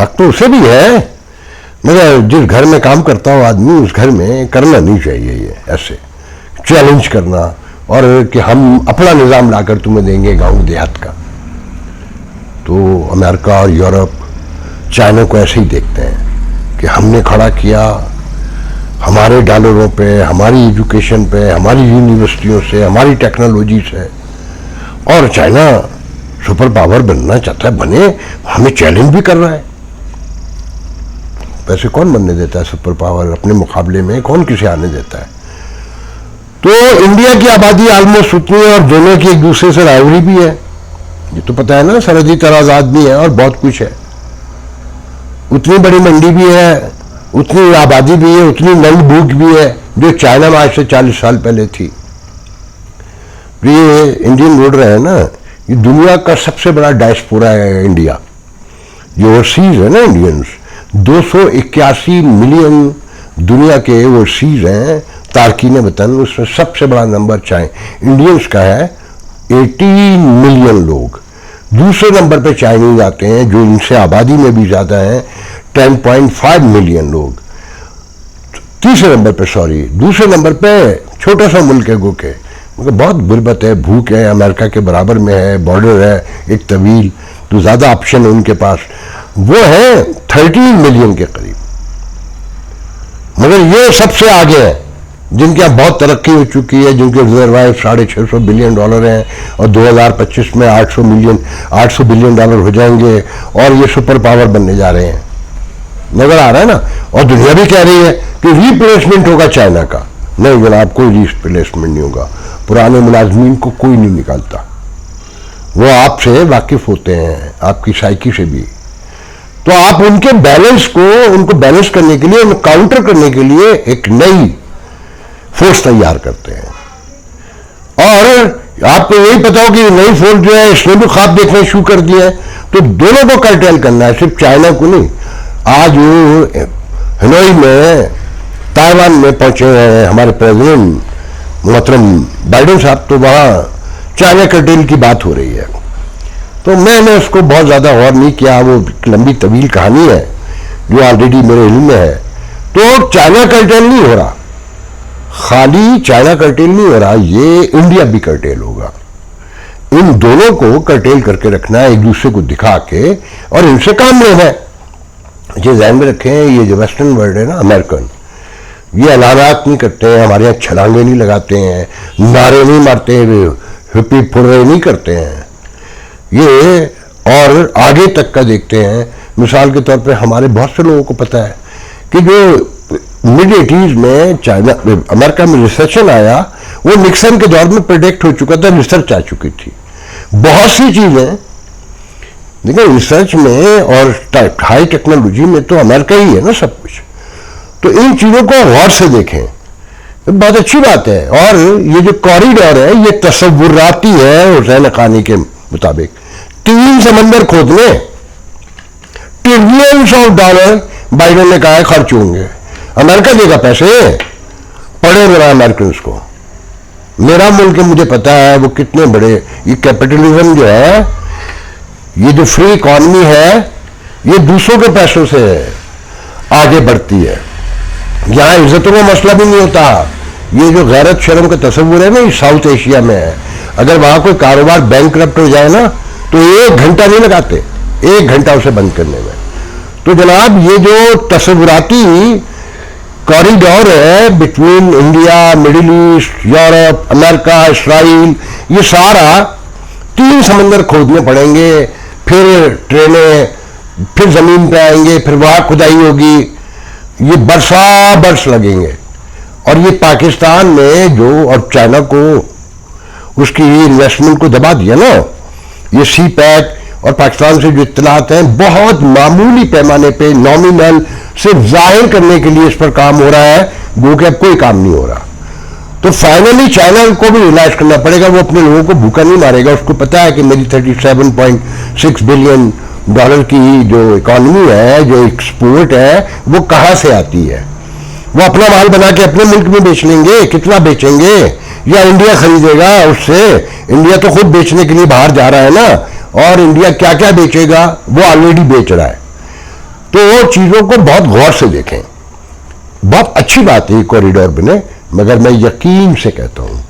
حق تو اسے بھی ہے، مگر جس گھر میں کام کرتا ہو آدمی اس گھر میں کرنا نہیں چاہیے یہ ایسے چیلنج کرنا، اور کہ ہم اپنا نظام لا کر تمہیں دیں گے گاؤں دیہات کا. تو امریکہ اور یورپ چائنا کو ایسے ہی دیکھتے ہیں کہ ہم نے کھڑا کیا ہمارے ڈالروں پہ، ہماری ایجوکیشن پہ، ہماری یونیورسٹیوں سے، ہماری ٹیکنالوجی سے، اور چائنا سپر پاور بننا چاہتا ہے، بنے، ہمیں چیلنج بھی کر رہا ہے. ویسے کون بننے دیتا ہے سپر پاور؟ اپنے مقابلے میں کون کسے آنے دیتا ہے؟ تو انڈیا کی آبادی آلموسٹ اتنی ہے، اور دونوں کی ایک دوسرے سے رائیوری بھی ہے، یہ تو پتہ ہے نا، سرحدی تنازعات بھی ہیں اور بہت کچھ ہے. اتنی بڑی منڈی بھی ہے، اتنی آبادی بھی ہے، اتنی ننگ بھوک بھی ہے جو چائنا میں آج سے 40 سال پہلے تھی. یہ انڈین بول رہے ہیں نا، یہ دنیا کا سب سے بڑا ڈائسپورا ہے انڈیا. جو اوورسیز ہے نا انڈینز، 281 ملین دنیا کے اوورسیز ہیں تارکین وطن، اس میں سب سے بڑا نمبر انڈینز کا ہے 18 ملین لوگ. دوسرے نمبر پہ چائنیز آتے ہیں جو ان سے آبادی میں بھی زیادہ ہیں، 10.5 ملین لوگ. تیسرے نمبر پہ دوسرے نمبر پہ چھوٹا سا ملک ہے گوکے، مگر بہت غربت ہے، بھوک ہے، امریکہ کے برابر میں ہے، بارڈر ہے ایک طویل، تو زیادہ آپشن ہے ان کے پاس. وہ ہیں 13 ملین کے قریب. مگر یہ سب سے آگے ہے جن کے یہاں بہت ترقی ہو چکی ہے، جن کے ریزروائر $650 بلین ہیں، اور 2025 میں 800 بلین ڈالر ہو جائیں گے، اور یہ سپر پاور بننے جا رہے ہیں. نظر آ رہا ہے نا؟ اور دنیا بھی کہہ رہی ہے کہ ریپلیسمنٹ ہوگا چائنا کا. نہیں جناب، کوئی ریپلیسمنٹ نہیں ہوگا. پرانے ملازمین کو کوئی نہیں نکالتا، وہ آپ سے واقف ہوتے ہیں، آپ کی سائیکی سے بھی. تو آپ ان کے بیلنس کو، ان کو بیلنس کرنے کے لیے، ان کاؤنٹر کرنے کے لیے ایک نئی فورس تیار کرتے ہیں. اور آپ کو یہی پتا ہو کہ نئی فورس جو ہے اس نے بھی خواب دیکھنے شروع کر دیا ہے. تو دونوں کو کرٹیل کرنا ہے، صرف چائنا کو نہیں. آج ہنوئی میں، تائیوان میں پہنچے ہیں ہمارے پریزیڈنٹ محترم بائیڈن صاحب، تو وہاں چائنا کرٹیل کی بات ہو رہی ہے. تو میں نے اس کو بہت زیادہ غور نہیں کیا، وہ لمبی طویل کہانی ہے جو آلریڈی میرے علم میں ہے. تو چائنا کرٹیل نہیں ہو رہا، خالی چائنا کرٹیل نہیں ہو رہا، یہ انڈیا بھی کرٹیل ہوگا. ان دونوں کو کرٹیل کر کے رکھنا ہے، ایک دوسرے کو دکھا کے، اور ان سے کام لینا ہے. یہ ذہن میں رکھیں، یہ جو ویسٹرن ورلڈ ہے نا، امریکن، یہ اعلانات نہیں کرتے ہیں، ہمارے یہاں چھلانگیں نہیں لگاتے ہیں، نعرے نہیں مارتے، ہپی پھرے نہیں کرتے ہیں. یہ اور آگے تک کا دیکھتے ہیں. مثال کے طور پہ ہمارے بہت سے لوگوں کو پتا ہے کہ جو مڈ 80s میں امریکہ میں ریسیشن آیا، وہ نکسن کے دور میں پریڈکٹ ہو چکا تھا، ریسرچ آ چکی تھی. بہت سی چیزیں دیکھیں ریسرچ میں اور ہائی ٹیکنالوجی میں تو امریکہ ہی ہے نا سب کچھ. تو ان چیزوں کو غور سے دیکھیں، بہت اچھی بات ہے. اور یہ جو کوریڈور ہے یہ تصوراتی ہے. حسین حقانی کے مطابق 3 سمندر کھودنے ٹریلینز آف ڈالر بائیڈن نے کہا ہے خرچ ہوں گے. امریکہ دے گا پیسے، پڑھے میرا امریکنز کو. میرا ملک مجھے پتا ہے وہ کتنے بڑے، یہ کیپٹلزم جو ہے، یہ جو فری اکانومی ہے، یہ دوسروں کے پیسوں سے آگے بڑھتی ہے. یہاں عزتوں کا مسئلہ بھی نہیں ہوتا. یہ جو غیرت شرم کا تصور ہے نا، یہ ساؤتھ ایشیا میں ہے. اگر وہاں کوئی کاروبار بینک کرپٹ ہو جائے نا تو 1 گھنٹہ نہیں لگاتے، 1 گھنٹہ اسے بند کرنے میں. تو جناب یہ جو تصوراتی کوریڈور ہے between India, middle east, Europe, America, Israel, یہ سارا 3 سمندر کھودنے پڑیں گے، پھر ٹرینیں، پھر زمین پہ آئیں گے، پھر وہاں کھدائی ہوگی. یہ برس لگیں گے. اور یہ پاکستان میں جو، اور چائنا کو اس کی انویسٹمنٹ کو دبا دیا نا، یہ سی پیک اور پاکستان سے جو اطلاعات ہیں بہت معمولی پیمانے پہ، نامینل، صرف ظاہر کرنے کے لیے اس پر کام ہو رہا ہے، گو کہ اب کوئی کام نہیں ہو رہا. تو فائنلی چائنا کو بھی ریلائز کرنا پڑے گا، وہ اپنے لوگوں کو بھوکا نہیں مارے گا. اس کو پتا ہے کہ میری $37.6 بلین کی جو اکانومی ہے، جو ایکسپورٹ ہے، وہ کہاں سے آتی ہے. وہ اپنا مال بنا کے اپنے ملک میں بیچ لیں گے. کتنا بیچیں گے؟ یا انڈیا خریدے گا اس سے؟ انڈیا تو خود بیچنے کے لیے باہر جا رہا ہے نا. اور انڈیا کیا کیا بیچے گا؟ وہ آلریڈی بیچ رہا ہے. تو چیزوں کو بہت غور سے دیکھیں. بہت اچھی بات ہے یہ کوریڈور بنے، مگر میں یقین سے کہتا ہوں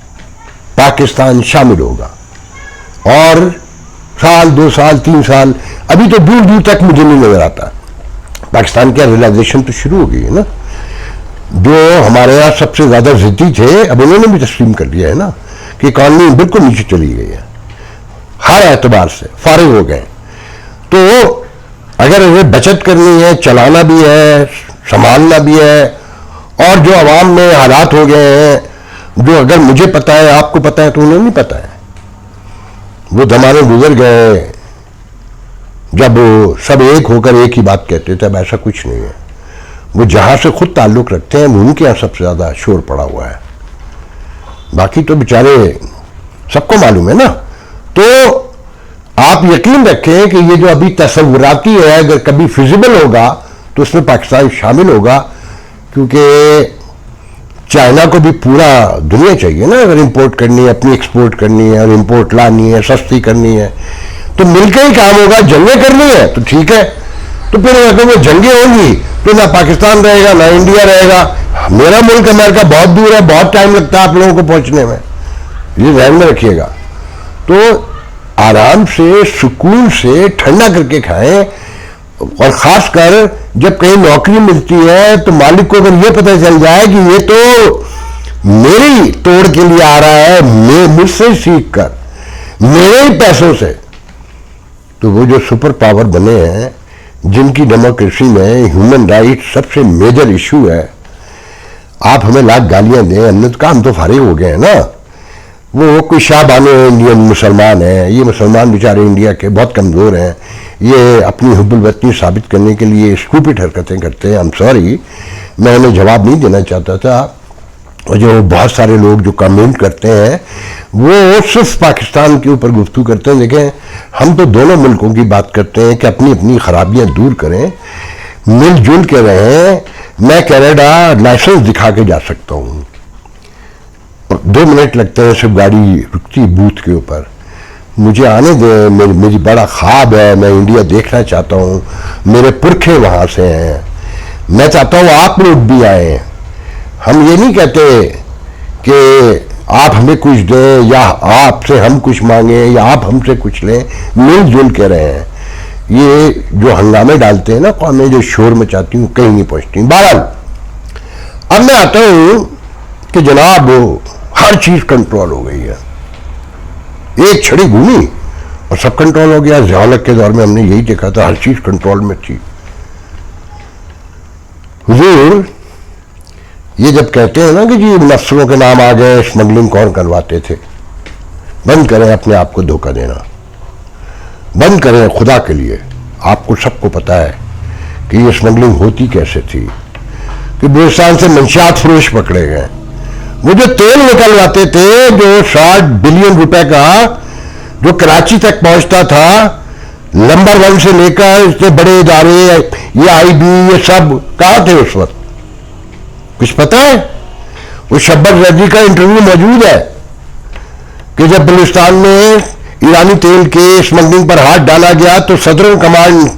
پاکستان شامل ہوگا، اور سال 2 سال 3 سال ابھی تو دور دور تک مجھے نہیں نظر آتا. پاکستان کی ریلائزیشن تو شروع ہو گئی ہے نا. جو ہمارے یہاں سب سے زیادہ ضدی تھے اب انہوں نے بھی تسلیم کر لیا ہے نا کہ اکانومی بالکل نیچے چلی گئی ہے، ہر اعتبار سے فارغ ہو گئے. تو اگر انہیں بچت کرنی ہے، چلانا بھی ہے، سنبھالنا بھی ہے، اور جو عوام میں حالات ہو گئے ہیں جو اگر مجھے پتہ ہے آپ کو پتہ ہے تو انہیں نہیں پتہ ہے. وہ زمانے گزر گئے جب سب ایک ہو کر ایک ہی بات کہتے تھے. اب ایسا کچھ نہیں ہے. وہ جہاں سے خود تعلق رکھتے ہیں ان کے یہاں سب سے زیادہ شور پڑا ہوا ہے. باقی تو بیچارے سب کو معلوم ہے نا. تو آپ یقین رکھیں کہ یہ جو ابھی تصوراتی ہے اگر کبھی فیزیبل ہوگا تو اس میں پاکستان شامل ہوگا، کیونکہ چائنا کو بھی پورا دنیا چاہیے نا. اگر امپورٹ کرنی ہے، اپنی ایکسپورٹ کرنی ہے، اور امپورٹ لانی ہے، سستی کرنی ہے تو مل کے ہی کام ہوگا. جنگیں کرنی ہے تو ٹھیک ہے، تو پھر اگر وہ جنگیں ہوں گی تو نہ پاکستان رہے گا نہ انڈیا رہے گا. میرا ملک امریکہ بہت دور ہے، بہت ٹائم لگتا ہے آپ لوگوں کو پہنچنے میں، یہ ذہن میں رکھیے گا. تو آرام سے سکون سے ٹھنڈا کر کے کھائیں، اور خاص کر جب کہیں نوکری ملتی ہے تو مالک کو اگر یہ پتہ چل جائے کہ یہ تو میری توڑ کے لیے آ رہا ہے، مجھ سے سیکھ کر میرے ہی پیسوں سے، تو وہ جو سپر پاور بنے ہیں جن کی ڈیموکریسی میں ہیومن رائٹ سب سے میجر ایشو ہے، آپ ہمیں لاکھ گالیاں دیں، ہم نے تو کام تو فارغ ہو گئے ہیں نا. وہ کوئی شاہ بانو انڈین مسلمان ہیں، یہ مسلمان بیچارے انڈیا کے بہت کمزور ہیں، یہ اپنی حب الوطنی ثابت کرنے کے لیے اسٹوپڈ حرکتیں کرتے ہیں. سوری، میں انہیں جواب نہیں دینا چاہتا تھا. اور جو بہت سارے لوگ جو کمنٹ کرتے ہیں وہ صرف پاکستان کے اوپر گفتگو کرتے ہیں. دیکھیں ہم تو دونوں ملکوں کی بات کرتے ہیں کہ اپنی اپنی خرابیاں دور کریں، مل جل کے رہیں. میں کینیڈا لائسنس دکھا کے جا سکتا ہوں، 2 منٹ لگتے ہیں صرف گاڑی رکتی بوتھ کے اوپر. مجھے آنے دیں، میری بڑا خواب ہے، میں انڈیا دیکھنا چاہتا ہوں، میرے پرکھے وہاں سے ہیں، میں چاہتا ہوں آپ لوگ بھی آئیں. ہم یہ نہیں کہتے کہ آپ ہمیں کچھ دیں یا آپ سے ہم کچھ مانگیں یا آپ ہم سے کچھ لیں، مل جل کے رہیں. یہ جو ہنگامے ڈالتے ہیں نا قومیں جو شور مچاتی ہوں کہیں نہیں پہنچتی. بہرحال اب میں آتا ہوں کہ جناب ہر چیز کنٹرول ہو گئی ہے، ایک چھڑی گھومی اور سب کنٹرول ہو گیا. ضیاء-الحق کے دور میں ہم نے یہی دیکھا تھا، ہر چیز کنٹرول میں تھی. حضور یہ جب کہتے ہیں نا کہ جی نفسوں کے نام آ گئے، اسمگلنگ کون کرواتے تھے، بند کریں اپنے آپ کو دھوکہ دینا، بند کریں خدا کے لیے. آپ کو سب کو پتا ہے کہ یہ اسمگلنگ ہوتی کیسے تھی، کہ بلوچستان سے منشیات فروش پکڑے گئے. وہ جو تیل نکلواتے تھے جو 60 بلین روپے کا جو کراچی تک پہنچتا تھا، نمبر 1 سے لے کر اتنے بڑے ادارے یہ آئی بی یہ سب کہاں تھے اس وقت؟ کچھ پتا ہے؟ وہ شبر زیدی کا انٹرویو موجود ہے کہ جب بلوچستان میں ایرانی تیل کے اسمگلنگ پر ہاتھ ڈالا گیا تو صدر کمانڈ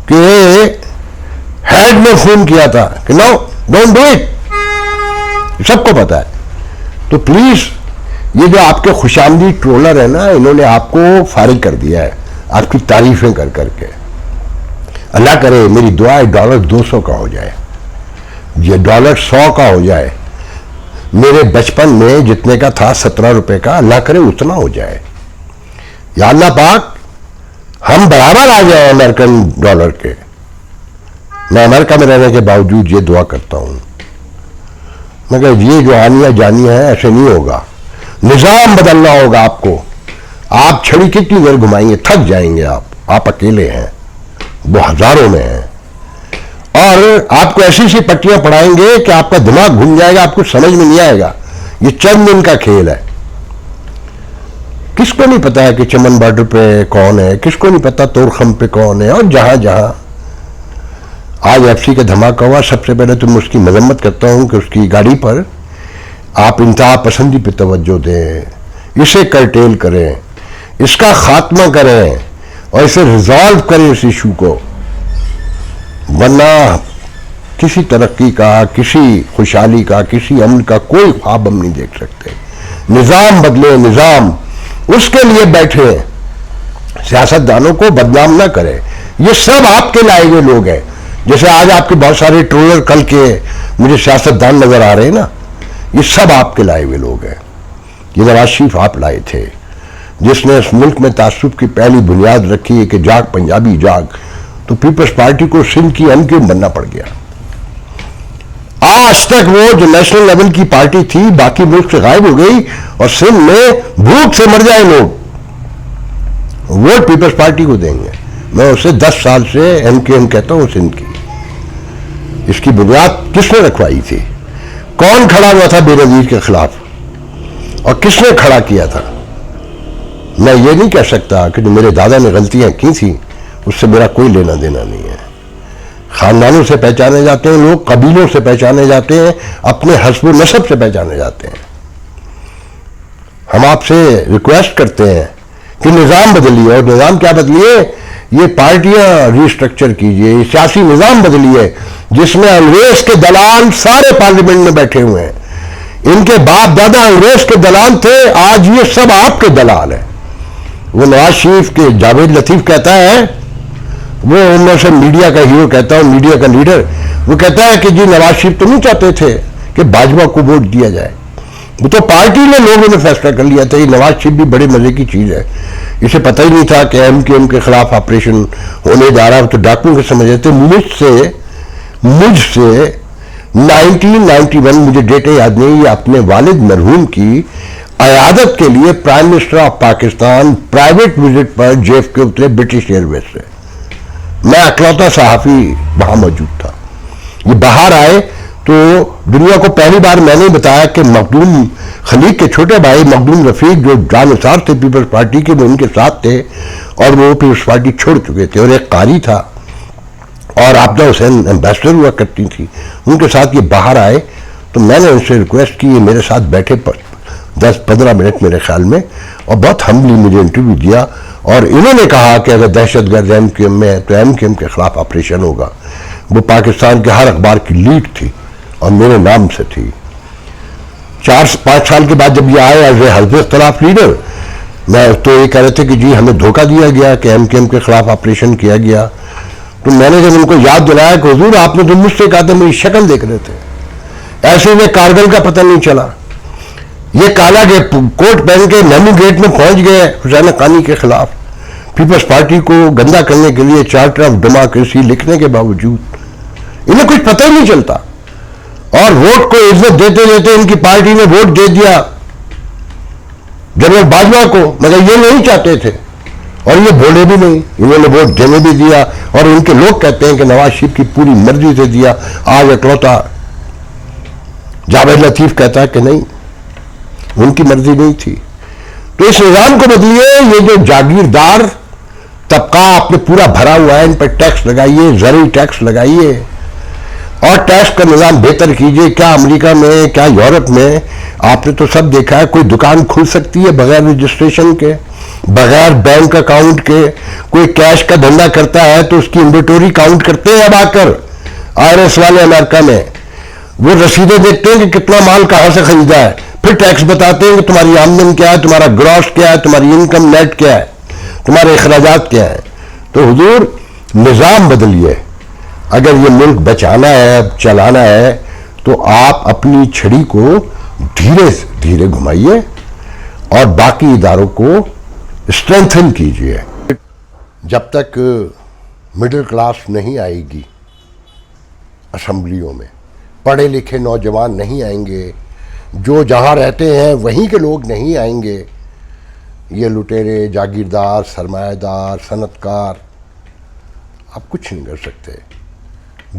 کے ہیڈ نے فون کیا تھا کہ نو ڈونٹ ڈو اٹ. سب کو پتا ہے. تو پلیز یہ جو آپ کے خوش آمدید ٹرولر ہے نا، انہوں نے آپ کو فارغ کر دیا ہے آپ کی تعریفیں کر کر کے. اللہ کرے میری دعا ہے ڈالر 200 کا ہو جائے، یہ ڈالر 100 کا ہو جائے. میرے بچپن میں جتنے کا تھا 17 روپے کا، اللہ کرے اتنا ہو جائے. یا اللہ پاک ہم برابر آ جائیں امریکن ڈالر کے. میں امریکہ میں رہنے کے باوجود یہ دعا کرتا ہوں، مگر یہ جو آنیاں جانیاں ہیں ایسے نہیں ہوگا. نظام بدلنا ہوگا آپ کو. آپ چھڑی کتنی دیر گھمائیں گے، تھک جائیں گے. آپ اکیلے ہیں، وہ ہزاروں میں ہیں، اور آپ کو ایسی سی پٹیاں پڑھائیں گے کہ آپ کا دماغ گھوم جائے گا، آپ کو سمجھ میں نہیں آئے گا. یہ چند دن کا کھیل ہے. کس کو نہیں پتا ہے کہ چمن بارڈر پہ کون ہے، کس کو نہیں پتا تورخم پہ کون ہے. اور جہاں جہاں آج ایف سی کا دھماکہ ہوا، سب سے پہلے تو میں اس کی مذمت کرتا ہوں کہ اس کی گاڑی پر آپ انتہا پسندی پہ توجہ دیں، اسے کرٹیل کریں، اس کا خاتمہ کریں اور اسے ریزالو کریں اس ایشو کو. ورنہ کسی ترقی کا، کسی خوشحالی کا، کسی امن کا کوئی خواب ہم نہیں دیکھ سکتے. نظام بدلے، نظام اس کے لیے بیٹھے ہیں. سیاستدانوں کو بدنام نہ کرے. یہ سب آپ کے لائے ہوئے لوگ ہیں. جیسے آج آپ کے بہت سارے ٹرولر کل کے مجھے سیاستدان نظر آ رہے ہیں نا، یہ سب آپ کے لائے ہوئے لوگ ہیں. یہ نواز شریف آپ لائے تھے، جس نے اس ملک میں تعصب کی پہلی بنیاد رکھی ہے کہ جاگ پنجابی جاگ، تو پیپلز پارٹی کو سندھ کی ایم کیو ایم بننا پڑ گیا. آج تک وہ جو نیشنل لیول کی پارٹی تھی باقی ملک سے غائب ہو گئی، اور سندھ میں بھوک سے مر جائے لوگ، ووٹ پیپلز پارٹی کو دیں گے. میں اسے 10 سال سے ایم کیو ایم کہتا ہوں سندھ کی. اس کی بنیاد کس نے رکھوائی تھی؟ کون کھڑا ہوا تھا بے نظیر کے خلاف، اور کس نے کھڑا کیا تھا؟ میں یہ نہیں کہہ سکتا کہ جو میرے دادا نے غلطیاں کی تھیں اس سے میرا کوئی لینا دینا نہیں ہے. خاندانوں سے پہچانے جاتے ہیں لوگ، قبیلوں سے پہچانے جاتے ہیں، اپنے حسب و نسب سے پہچانے جاتے ہیں. ہم آپ سے ریکویسٹ کرتے ہیں کہ نظام بدلیے. اور نظام کیا بدلیے؟ یہ پارٹیاں ریسٹرکچر کیجئے، یہ سیاسی نظام بدلیے جس میں انگریز کے دلال سارے پارلیمنٹ میں بیٹھے ہوئے ہیں. ان کے باپ دادا انگریز کے دلال تھے، آج یہ سب آپ کے دلال ہیں. وہ نواز شریف کے جاوید لطیف کہتا ہے، وہ ان میں سے میڈیا کا ہیرو کہتا ہوں، میڈیا کا لیڈر، وہ کہتا ہے کہ جی نواز شریف تو نہیں چاہتے تھے کہ باجوہ کو ووٹ دیا جائے. وہ تو پارٹی نے لوگوں نے فیصلہ کر لیا تھا. یہ نواز شریف بھی بڑے مزے کی چیز ہے. اسے پتہ ہی نہیں تھا کہ ایم کیو ایم کے خلاف آپریشن ہونے جا رہا ہے. تو ڈاکوؤں کے سمجھ تھے. مجھ سے 1991 مجھے ڈیٹے یاد نہیں، یہ اپنے والد مرحوم کی عیادت کے لیے prime minister of Pakistan private visit پر جے ایف کے اترے برٹش ایئر ویز سے. میں اکلوتا صحافی وہاں موجود تھا. یہ باہر آئے تو دنیا کو پہلی بار میں نے بتایا کہ مخدوم خلیق کے چھوٹے بھائی مخدوم رفیق جو جانثار تھے پیپلز پارٹی کے، وہ ان کے ساتھ تھے اور وہ پیپلز پارٹی چھوڑ چکے تھے. اور ایک قاری تھا اور عابدہ حسین ایمبیسڈر ہوا کرتی تھی، ان کے ساتھ یہ باہر آئے. تو میں نے ان سے ریکویسٹ کی، یہ میرے ساتھ بیٹھے 10-15 منٹ میرے خیال میں، اور بہت ہمبلی مجھے انٹرویو دیا. اور انہوں نے کہا کہ اگر دہشت گرد ایم کیو ایم میں ہے تو ایم کیو ایم کے خلاف آپریشن ہوگا. وہ پاکستان کے ہر اخبار کی لیڈ تھی اور میرے نام سے تھی. 4-5 سال کے بعد جب یہ آئے ایز اے حزب اختلاف لیڈر، میں تو یہ کہہ رہے تھے کہ جی ہمیں دھوکہ دیا گیا کہ ایم کیو ایم کے خلاف آپریشن کیا گیا. تو میں نے جب ان کو یاد دلایا کہ حضور آپ نے تو مجھ سے کہا تھا، میری شکل دیکھ رہے تھے، ایسے میں کارگل کا پتہ نہیں چلا. یہ کالا کوٹ پہن کے نیمو گیٹ میں پہنچ گئے حسین حقانی کے خلاف. پیپلز پارٹی کو گندا کرنے کے لیے چارٹر آف ڈیموکریسی لکھنے کے باوجود انہیں کچھ پتہ ہی نہیں چلتا. اور ووٹ کو عزت دیتے دیتے ان کی پارٹی نے ووٹ دے دیا جنرل باجوہ کو، مگر یہ نہیں چاہتے تھے اور یہ بولے بھی نہیں، انہوں نے ووٹ دینے بھی دیا. اور ان کے لوگ کہتے ہیں کہ نواز شریف کی پوری مرضی سے دیا. آج اکلوتا جاوید لطیف کہتا ہے کہ نہیں، ان کی مرضی نہیں تھی. تو اس نظام کو بدلیے. یہ جو جاگیردار طبقہ آپ نے پورا بھرا ہوا ہے، ان پر ٹیکس لگائیے، زرعی ٹیکس لگائیے اور ٹیکس کا نظام بہتر کیجئے. کیا امریکہ میں، کیا یورپ میں آپ نے تو سب دیکھا ہے، کوئی دکان کھل سکتی ہے بغیر رجسٹریشن کے، بغیر بینک اکاؤنٹ کے؟ کوئی کیش کا دھندا کرتا ہے تو اس کی انوینٹوری کاؤنٹ کرتے ہیں اب آ کر آئی آر ایس والے امریکہ میں. وہ رسیدیں دیکھتے ہیں کہ کتنا مال کہاں سے خریدا ہے، پھر ٹیکس بتاتے ہیں کہ تمہاری آمدن کیا ہے، تمہارا گراس کیا ہے، تمہاری انکم نیٹ کیا ہے، تمہارے اخراجات کیا ہیں. تو حضور نظام بدلیے. اگر یہ ملک بچانا ہے، چلانا ہے، تو آپ اپنی چھڑی کو دھیرے دھیرے گھمائیے اور باقی اداروں کو اسٹرینتھن کیجئے. جب تک مڈل کلاس نہیں آئے گی اسمبلیوں میں، پڑھے لکھے نوجوان نہیں آئیں گے، جو جہاں رہتے ہیں وہیں کے لوگ نہیں آئیں گے، یہ لٹیرے، جاگیردار، سرمایہ دار، صنعت کار، آپ کچھ نہیں کر سکتے.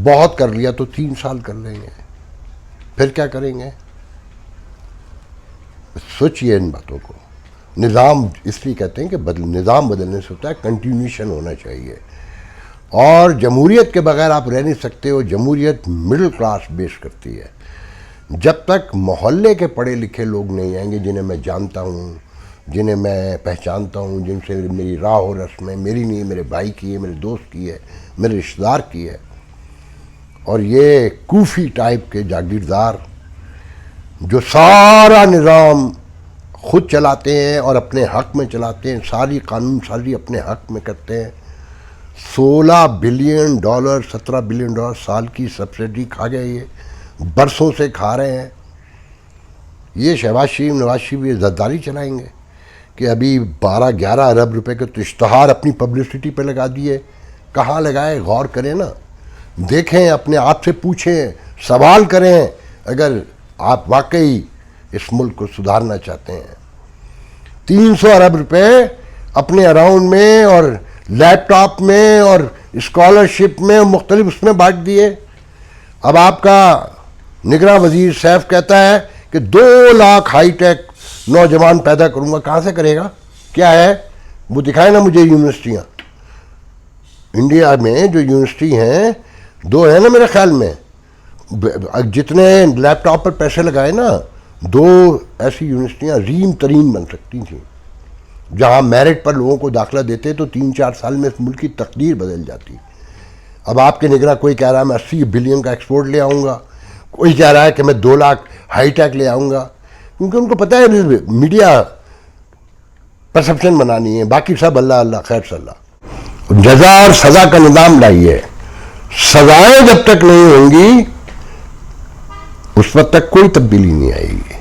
بہت کر لیا تو 3 سال کر لیں گے، پھر کیا کریں گے؟ سوچئے ان باتوں کو. نظام اس لیے کہتے ہیں کہ نظام بدلنے سے ہوتا ہے، کنٹینیوشن ہونا چاہیے. اور جمہوریت کے بغیر آپ رہ نہیں سکتے ہو. جمہوریت مڈل کلاس بیس کرتی ہے. جب تک محلے کے پڑھے لکھے لوگ نہیں آئیں گے، جنہیں میں جانتا ہوں، جنہیں میں پہچانتا ہوں، جن سے میری راہ و رسم ہے، میری نہیں، میرے بھائی کی ہے، میرے دوست کی ہے، میرے رشتہ دار کی ہے، اور یہ کوفی ٹائپ کے جاگیردار جو سارا نظام خود چلاتے ہیں اور اپنے حق میں چلاتے ہیں، ساری قانون سازی اپنے حق میں کرتے ہیں. $16 بلین 17 بلین ڈالر سال کی سبسڈی کھا گئے، یہ برسوں سے کھا رہے ہیں. یہ شہباز شریف نواز شریف یہ زداری چلائیں گے کہ ابھی 12-11 ارب روپے کے تو اشتہار اپنی پبلسٹی پہ لگا دیے. کہاں لگائے؟ غور کریں نا، دیکھیں، اپنے آپ سے پوچھیں، سوال کریں اگر آپ واقعی اس ملک کو سدھارنا چاہتے ہیں. 300 ارب روپے اپنے اراؤنڈ میں اور لیپ ٹاپ میں اور اسکالرشپ میں مختلف اس میں بانٹ دیے. اب آپ کا نگراں وزیر سیف کہتا ہے کہ 2 لاکھ ہائی ٹیک نوجوان پیدا کروں گا. کہاں سے کرے گا؟ کیا ہے وہ دکھائے نا مجھے. یونیورسٹیاں انڈیا میں جو یونیورسٹی ہیں 2 ہیں نا میرے خیال میں، جتنے لیپ ٹاپ پر پیسے لگائے نا 2 ایسی یونیورسٹیاں عظیم ترین بن سکتی تھیں، جہاں میرٹ پر لوگوں کو داخلہ دیتے تو 3-4 سال میں اس ملک کی تقدیر بدل جاتی. اب آپ کے نگراں کوئی کہہ رہا ہے میں 80 بلین کا ایکسپورٹ لے آؤں گا، کوئی کہہ رہا ہے کہ میں 2 لاکھ ہائی ٹیک لے آؤں گا، کیونکہ ان کو پتہ ہے میڈیا پرسپشن بنانی ہے، باقی سب اللہ اللہ خیر صلی اللہ. جزا اور سزا کا نظام لائیے. سزائیں جب تک نہیں ہوں گی اس وقت تک کوئی تبدیلی نہیں آئے گی.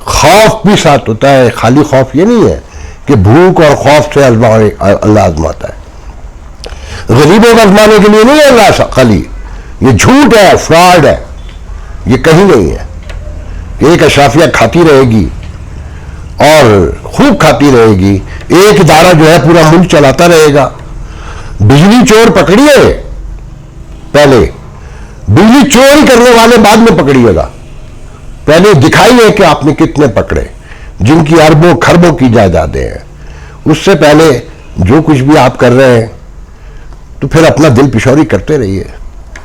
خوف بھی ساتھ ہوتا ہے، خالی خوف یہ نہیں ہے کہ بھوک اور خوف سے اللہ آزماتا ہے. غریبوں کو آزمانے کے لیے نہیں ہے اللہ خالی. یہ جھوٹ ہے، فراڈ ہے، یہ کہیں نہیں ہے کہ ایک اشرافیہ کھاتی رہے گی اور خوب کھاتی رہے گی، ایک ادارہ جو ہے پورا ملک چلاتا رہے گا. بجلی چور پکڑیے، پہلے بجلی چوری کرنے والے بعد میں پکڑیے گا. پہلے دکھائیے کہ آپ نے کتنے پکڑے جن کی اربوں کھربوں کی جائیدادیں ہیں. اس سے پہلے جو کچھ بھی آپ کر رہے ہیں تو پھر اپنا دل پشوری کرتے رہیے.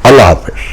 اللہ حافظ.